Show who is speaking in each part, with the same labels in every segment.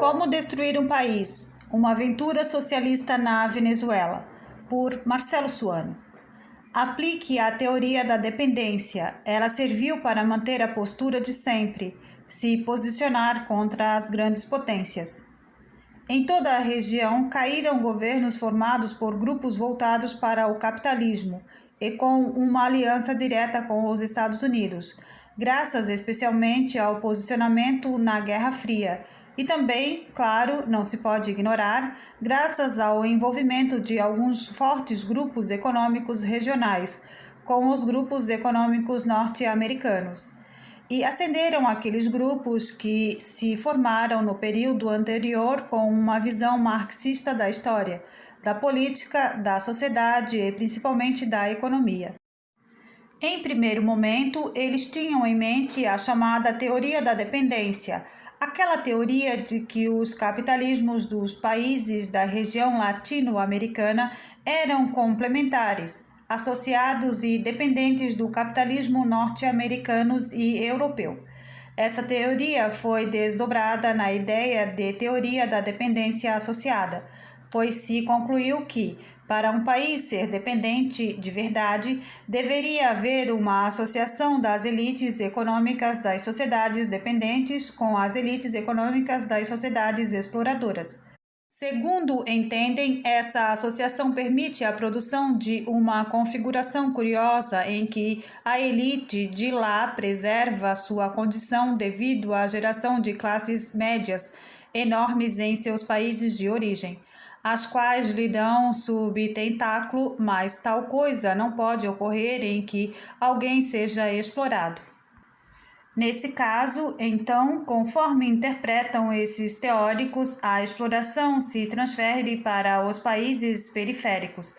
Speaker 1: Como destruir um país? Uma aventura socialista na Venezuela, por Marcelo Suano. Aplique a teoria da dependência. Ela serviu para manter a postura de sempre, se posicionar contra as grandes potências. Em toda a região caíram governos formados por grupos voltados para o capitalismo e com uma aliança direta com os Estados Unidos, graças especialmente ao posicionamento na Guerra Fria. E também, claro, não se pode ignorar, graças ao envolvimento de alguns fortes grupos econômicos regionais com os grupos econômicos norte-americanos. E ascenderam aqueles grupos que se formaram no período anterior com uma visão marxista da história, da política, da sociedade e principalmente da economia. Em primeiro momento, eles tinham em mente a chamada teoria da dependência, aquela teoria de que os capitalismos dos países da região latino-americana eram complementares, associados e dependentes do capitalismo norte-americano e europeu. Essa teoria foi desdobrada na ideia de teoria da dependência associada, pois se concluiu que, para um país ser dependente de verdade, deveria haver uma associação das elites econômicas das sociedades dependentes com as elites econômicas das sociedades exploradoras. Segundo entendem, essa associação permite a produção de uma configuração curiosa em que a elite de lá preserva sua condição devido à geração de classes médias enormes em seus países de origem, as quais lhe dão subtentáculo, mas tal coisa não pode ocorrer em que alguém seja explorado. Nesse caso, então, conforme interpretam esses teóricos, a exploração se transfere para os países periféricos,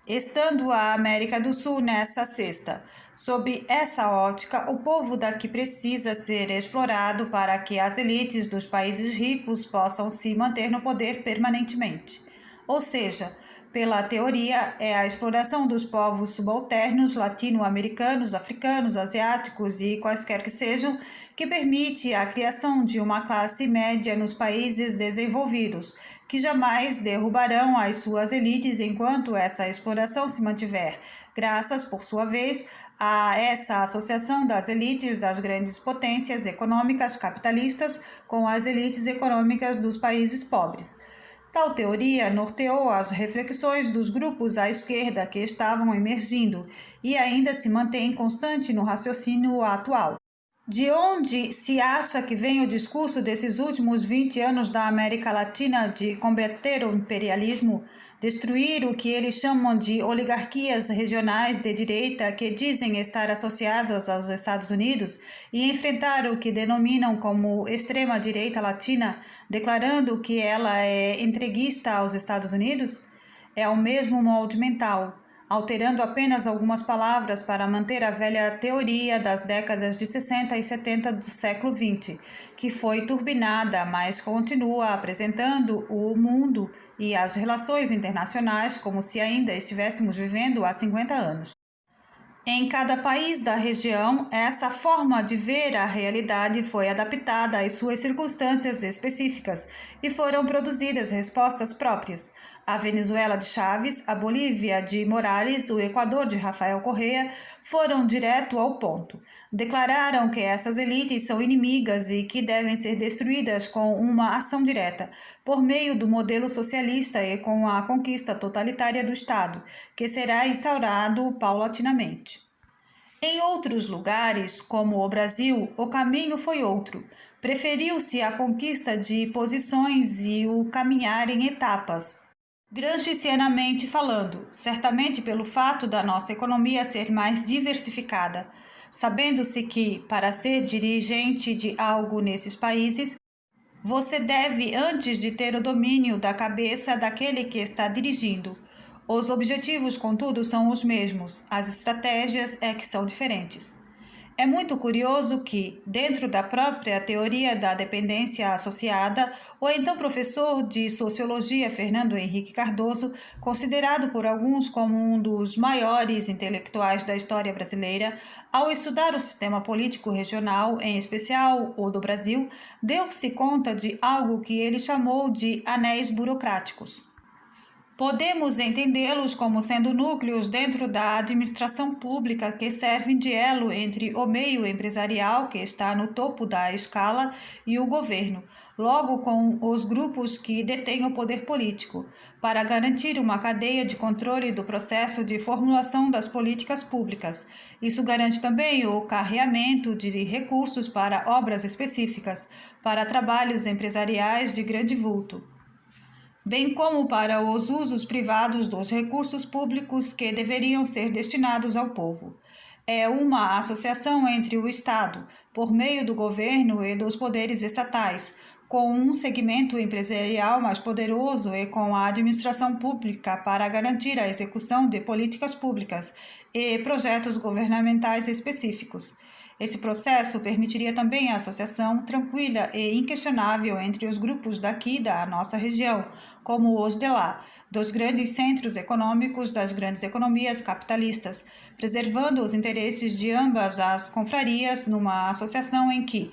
Speaker 1: estando a América do Sul nessa cesta. Sob essa ótica, o povo daqui precisa ser explorado para que as elites dos países ricos possam se manter no poder permanentemente. Ou seja, pela teoria, é a exploração dos povos subalternos latino-americanos, africanos, asiáticos e quaisquer que sejam, que permite a criação de uma classe média nos países desenvolvidos, que jamais derrubarão as suas elites enquanto essa exploração se mantiver, graças, por sua vez, a essa associação das elites das grandes potências econômicas capitalistas com as elites econômicas dos países pobres. Tal teoria norteou as reflexões dos grupos à esquerda que estavam emergindo e ainda se mantém constante no raciocínio atual. De onde se acha que vem o discurso desses últimos 20 anos da América Latina de combater o imperialismo, destruir o que eles chamam de oligarquias regionais de direita que dizem estar associadas aos Estados Unidos e enfrentar o que denominam como extrema-direita latina, declarando que ela é entreguista aos Estados Unidos? É o mesmo molde mental, alterando apenas algumas palavras para manter a velha teoria das décadas de 60 e 70 do século XX, que foi turbinada, mas continua apresentando o mundo e as relações internacionais como se ainda estivéssemos vivendo há 50 anos. Em cada país da região, essa forma de ver a realidade foi adaptada às suas circunstâncias específicas e foram produzidas respostas próprias. A Venezuela de Chávez, a Bolívia de Morales, o Equador de Rafael Correa foram direto ao ponto. Declararam que essas elites são inimigas e que devem ser destruídas com uma ação direta, por meio do modelo socialista e com a conquista totalitária do Estado, que será instaurado paulatinamente. Em outros lugares, como o Brasil, o caminho foi outro. Preferiu-se a conquista de posições e o caminhar em etapas. Gramscianamente falando, certamente pelo fato da nossa economia ser mais diversificada, sabendo-se que, para ser dirigente de algo nesses países, você deve antes de ter o domínio da cabeça daquele que está dirigindo. Os objetivos, contudo, são os mesmos, as estratégias é que são diferentes. É muito curioso que, dentro da própria teoria da dependência associada, o então professor de sociologia Fernando Henrique Cardoso, considerado por alguns como um dos maiores intelectuais da história brasileira, ao estudar o sistema político regional, em especial o do Brasil, deu-se conta de algo que ele chamou de anéis burocráticos. Podemos entendê-los como sendo núcleos dentro da administração pública que servem de elo entre o meio empresarial, que está no topo da escala, e o governo, logo com os grupos que detêm o poder político, para garantir uma cadeia de controle do processo de formulação das políticas públicas. Isso garante também o carreamento de recursos para obras específicas, para trabalhos empresariais de grande vulto, bem como para os usos privados dos recursos públicos que deveriam ser destinados ao povo. É uma associação entre o Estado, por meio do governo e dos poderes estatais, com um segmento empresarial mais poderoso e com a administração pública para garantir a execução de políticas públicas e projetos governamentais específicos. Esse processo permitiria também a associação tranquila e inquestionável entre os grupos daqui da nossa região, como os de lá, dos grandes centros econômicos das grandes economias capitalistas, preservando os interesses de ambas as confrarias numa associação em que,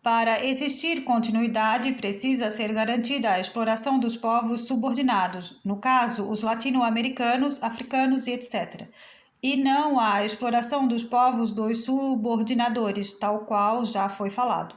Speaker 1: para existir continuidade, precisa ser garantida a exploração dos povos subordinados, no caso, os latino-americanos, africanos e etc., e não a exploração dos povos dos subordinadores, tal qual já foi falado.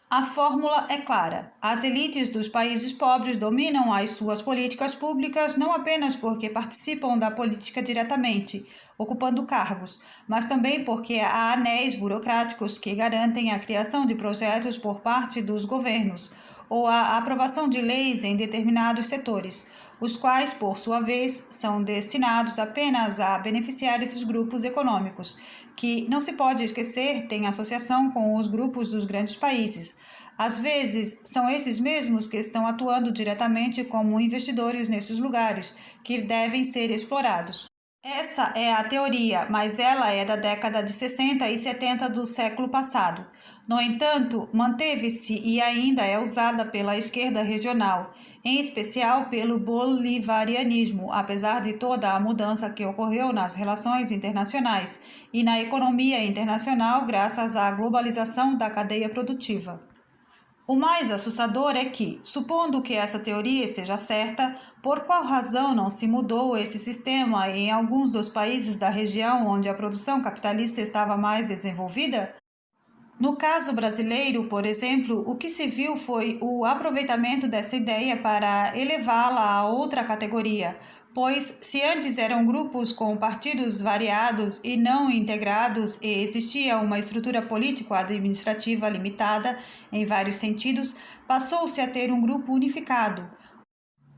Speaker 1: A fórmula é clara. As elites dos países pobres dominam as suas políticas públicas não apenas porque participam da política diretamente, ocupando cargos, mas também porque há anéis burocráticos que garantem a criação de projetos por parte dos governos ou a aprovação de leis em determinados setores, os quais, por sua vez, são destinados apenas a beneficiar esses grupos econômicos, que, não se pode esquecer, têm associação com os grupos dos grandes países. Às vezes, são esses mesmos que estão atuando diretamente como investidores nesses lugares, que devem ser explorados. Essa é a teoria, mas ela é da década de 60 e 70 do século passado. No entanto, manteve-se e ainda é usada pela esquerda regional, em especial pelo bolivarianismo, apesar de toda a mudança que ocorreu nas relações internacionais e na economia internacional graças à globalização da cadeia produtiva. O mais assustador é que, supondo que essa teoria esteja certa, por qual razão não se mudou esse sistema em alguns dos países da região onde a produção capitalista estava mais desenvolvida? No caso brasileiro, por exemplo, o que se viu foi o aproveitamento dessa ideia para elevá-la a outra categoria, pois se antes eram grupos com partidos variados e não integrados e existia uma estrutura político-administrativa limitada em vários sentidos, passou-se a ter um grupo unificado,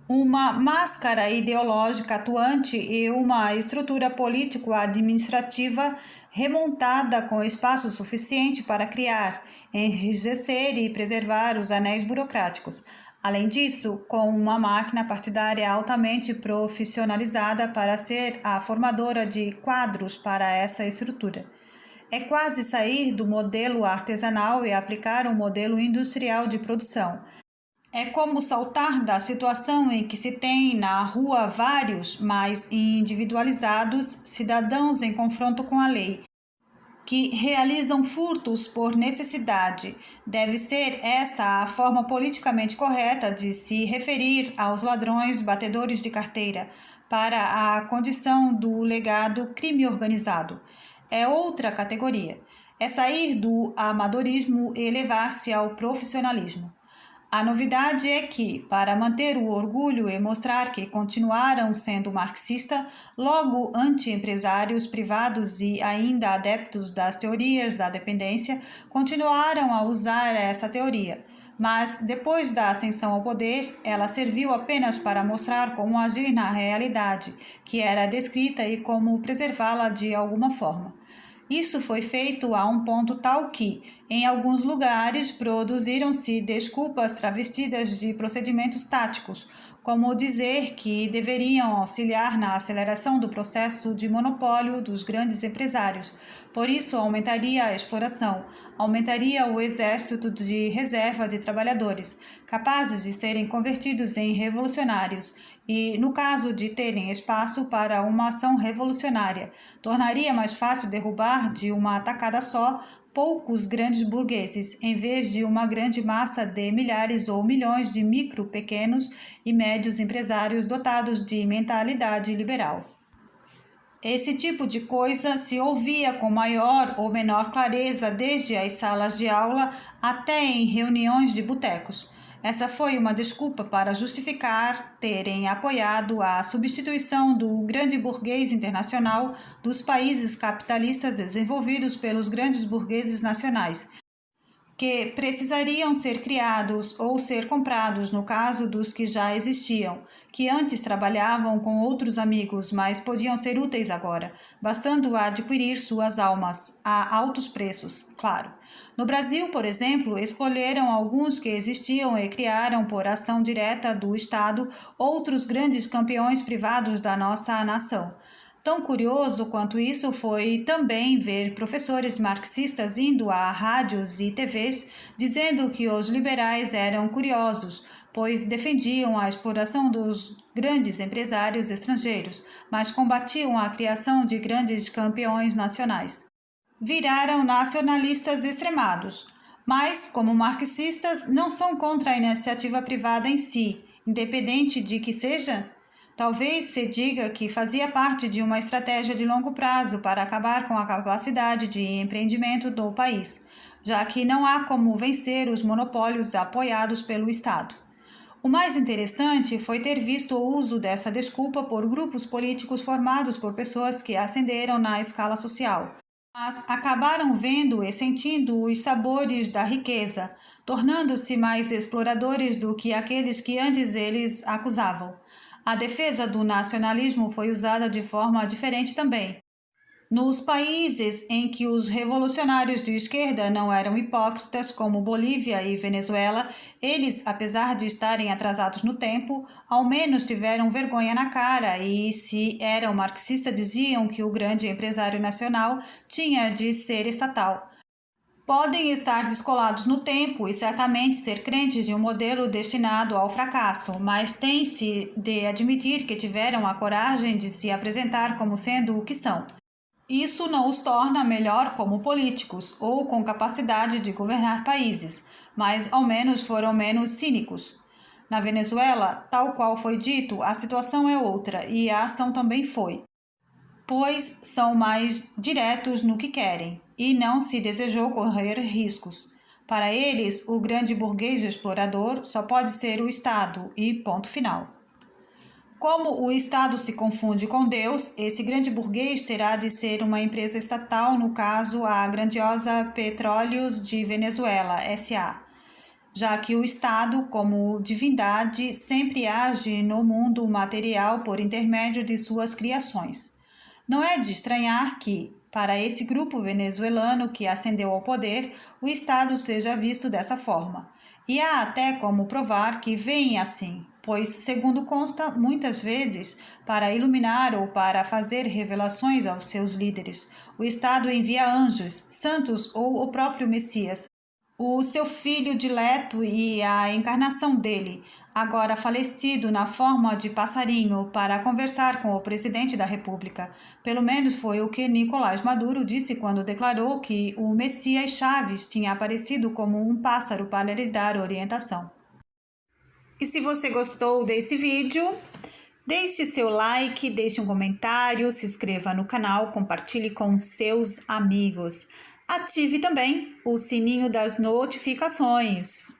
Speaker 1: uma máscara ideológica atuante e uma estrutura político-administrativa remontada com espaço suficiente para criar, enrijecer e preservar os anéis burocráticos. Além disso, com uma máquina partidária altamente profissionalizada para ser a formadora de quadros para essa estrutura. É quase sair do modelo artesanal e aplicar um modelo industrial de produção. É como saltar da situação em que se tem na rua vários, mais individualizados, cidadãos em confronto com a lei, que realizam furtos por necessidade. Deve ser essa a forma politicamente correta de se referir aos ladrões batedores de carteira, para a condição do legado crime organizado. É outra categoria. É sair do amadorismo e elevar-se ao profissionalismo. A novidade é que, para manter o orgulho e mostrar que continuaram sendo marxistas, logo anti-empresários privados e ainda adeptos das teorias da dependência, continuaram a usar essa teoria. Mas, depois da ascensão ao poder, ela serviu apenas para mostrar como agir na realidade, que era descrita e como preservá-la de alguma forma. Isso foi feito a um ponto tal que, em alguns lugares, produziram-se desculpas travestidas de procedimentos táticos, como dizer que deveriam auxiliar na aceleração do processo de monopólio dos grandes empresários. Por isso, aumentaria a exploração, aumentaria o exército de reserva de trabalhadores, capazes de serem convertidos em revolucionários, e, no caso de terem espaço para uma ação revolucionária, tornaria mais fácil derrubar de uma tacada só poucos grandes burgueses, em vez de uma grande massa de milhares ou milhões de micro, pequenos e médios empresários dotados de mentalidade liberal. Esse tipo de coisa se ouvia com maior ou menor clareza desde as salas de aula até em reuniões de botecos. Essa foi uma desculpa para justificar terem apoiado a substituição do grande burguês internacional dos países capitalistas desenvolvidos pelos grandes burgueses nacionais, que precisariam ser criados ou ser comprados no caso dos que já existiam, que antes trabalhavam com outros amigos, mas podiam ser úteis agora, bastando adquirir suas almas, a altos preços, claro. No Brasil, por exemplo, escolheram alguns que existiam e criaram por ação direta do Estado outros grandes campeões privados da nossa nação. Tão curioso quanto isso foi também ver professores marxistas indo a rádios e TVs dizendo que os liberais eram curiosos, pois defendiam a exploração dos grandes empresários estrangeiros, mas combatiam a criação de grandes campeões nacionais. Viraram nacionalistas extremados, mas, como marxistas, não são contra a iniciativa privada em si, independente de que seja. Talvez se diga que fazia parte de uma estratégia de longo prazo para acabar com a capacidade de empreendimento do país, já que não há como vencer os monopólios apoiados pelo Estado. O mais interessante foi ter visto o uso dessa desculpa por grupos políticos formados por pessoas que ascenderam na escala social, mas acabaram vendo e sentindo os sabores da riqueza, tornando-se mais exploradores do que aqueles que antes eles acusavam. A defesa do nacionalismo foi usada de forma diferente também. Nos países em que os revolucionários de esquerda não eram hipócritas, como Bolívia e Venezuela, eles, apesar de estarem atrasados no tempo, ao menos tiveram vergonha na cara e, se eram marxistas, diziam que o grande empresário nacional tinha de ser estatal. Podem estar descolados no tempo e certamente ser crentes de um modelo destinado ao fracasso, mas tem-se de admitir que tiveram a coragem de se apresentar como sendo o que são. Isso não os torna melhor como políticos ou com capacidade de governar países, mas ao menos foram menos cínicos. Na Venezuela, tal qual foi dito, a situação é outra e a ação também foi, pois são mais diretos no que querem e não se desejou correr riscos. Para eles, o grande burguês explorador só pode ser o Estado e ponto final. Como o Estado se confunde com Deus, esse grande burguês terá de ser uma empresa estatal, no caso a grandiosa Petróleos de Venezuela, S.A., já que o Estado, como divindade, sempre age no mundo material por intermédio de suas criações. Não é de estranhar que, para esse grupo venezuelano que ascendeu ao poder, o Estado seja visto dessa forma. E há até como provar que veem assim, pois, segundo consta, muitas vezes, para iluminar ou para fazer revelações aos seus líderes, o Estado envia anjos, santos ou o próprio Messias, o seu filho dileto e a encarnação dele, agora falecido na forma de passarinho, para conversar com o presidente da República. Pelo menos foi o que Nicolás Maduro disse quando declarou que o Messias Chaves tinha aparecido como um pássaro para lhe dar orientação. E se você gostou desse vídeo, deixe seu like, deixe um comentário, se inscreva no canal, compartilhe com seus amigos. Ative também o sininho das notificações.